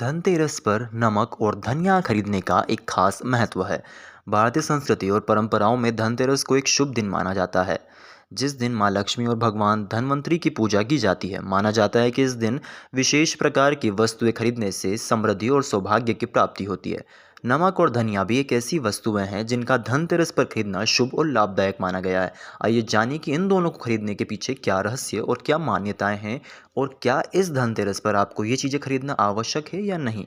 धनतेरस पर नमक और धनिया खरीदने का एक खास महत्व है। भारतीय संस्कृति और परंपराओं में धनतेरस को एक शुभ दिन माना जाता है, जिस दिन माँ लक्ष्मी और भगवान धनवंतरी की पूजा की जाती है। माना जाता है कि इस दिन विशेष प्रकार की वस्तुएं खरीदने से समृद्धि और सौभाग्य की प्राप्ति होती है। नमक और धनिया भी एक ऐसी वस्तुएं हैं जिनका धनतेरस पर खरीदना शुभ और लाभदायक माना गया है। आइए जानिए कि इन दोनों को खरीदने के पीछे क्या रहस्य और क्या मान्यताएं हैं, और क्या इस धनतेरस पर आपको ये चीज़ें खरीदना आवश्यक है या नहीं।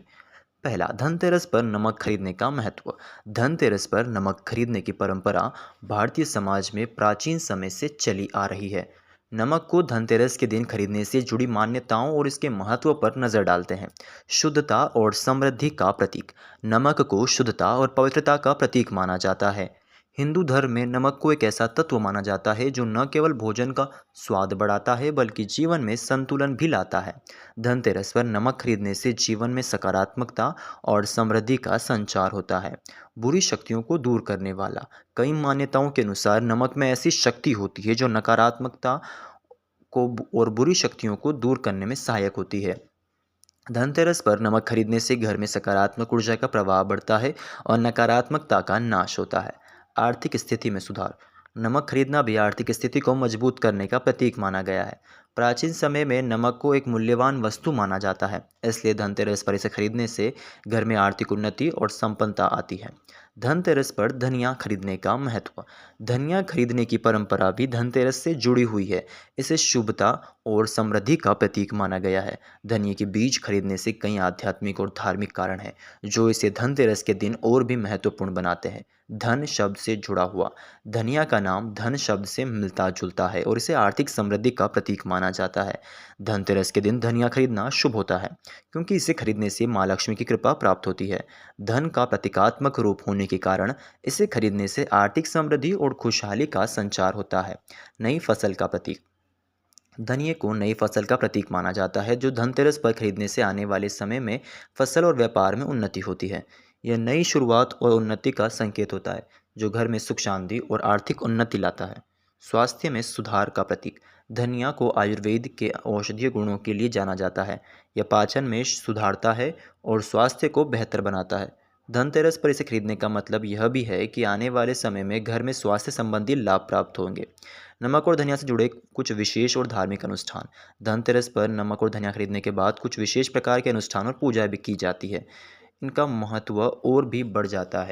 पहला, धनतेरस पर नमक खरीदने का महत्व। धनतेरस पर नमक खरीदने की परंपरा भारतीय समाज में प्राचीन समय से चली आ रही है। नमक को धनतेरस के दिन खरीदने से जुड़ी मान्यताओं और इसके महत्व पर नजर डालते हैं। शुद्धता और समृद्धि का प्रतीक। नमक को शुद्धता और पवित्रता का प्रतीक माना जाता है। हिंदू धर्म में नमक को एक ऐसा तत्व माना जाता है जो न केवल भोजन का स्वाद बढ़ाता है बल्कि जीवन में संतुलन भी लाता है। धनतेरस पर नमक खरीदने से जीवन में सकारात्मकता और समृद्धि का संचार होता है। बुरी शक्तियों को दूर करने वाला। कई मान्यताओं के अनुसार नमक में ऐसी शक्ति होती है जो नकारात्मकता को और बुरी शक्तियों को दूर करने में सहायक होती है। धनतेरस पर नमक खरीदने से घर में सकारात्मक ऊर्जा का प्रभाव बढ़ता है और नकारात्मकता का नाश होता है। आर्थिक स्थिति में सुधार। नमक खरीदना भी आर्थिक स्थिति को मजबूत करने का प्रतीक माना गया है। प्राचीन समय में नमक को एक मूल्यवान वस्तु माना जाता है, इसलिए धनतेरस पर इसे खरीदने से घर में आर्थिक उन्नति और संपन्नता आती है। धनतेरस पर धनिया खरीदने का महत्व। धनिया खरीदने की परंपरा भी धनतेरस से जुड़ी हुई है। इसे शुभता और समृद्धि का प्रतीक माना गया है। धनिया के बीज खरीदने से कई आध्यात्मिक और धार्मिक कारण हैं, जो इसे धनतेरस के दिन और भी महत्वपूर्ण बनाते हैं। धन शब्द से जुड़ा हुआ। धनिया का नाम धन शब्द से मिलता जुलता है और इसे आर्थिक समृद्धि का प्रतीक माना जाता है। धनतेरस के दिन धनिया खरीदना शुभ होता है, क्योंकि इसे खरीदने से माँ लक्ष्मी की कृपा प्राप्त होती है। धन का प्रतीकात्मक रूप होने के कारण इसे खरीदने से आर्थिक समृद्धि और खुशहाली का संचार होता है। नई फसल का प्रतीक। धनिये को नई फसल का प्रतीक माना जाता है, जो धनतेरस पर खरीदने से आने वाले समय में फसल और व्यापार में उन्नति होती है। यह नई शुरुआत और उन्नति का संकेत होता है, जो घर में सुख शांति और आर्थिक उन्नति लाता है। स्वास्थ्य में सुधार का प्रतीक। धनिया को आयुर्वेद के औषधीय गुणों के लिए जाना जाता है। यह पाचन में सुधारता है और स्वास्थ्य को बेहतर बनाता है। धनतेरस पर इसे खरीदने का मतलब यह भी है कि आने वाले समय में घर में स्वास्थ्य संबंधी लाभ प्राप्त होंगे। नमक और धनिया से जुड़े कुछ विशेष और धार्मिक अनुष्ठान। धनतेरस पर नमक और धनिया खरीदने के बाद कुछ विशेष प्रकार के अनुष्ठान और पूजा भी की जाती है। इनका महत्व और भी बढ़ जाता है।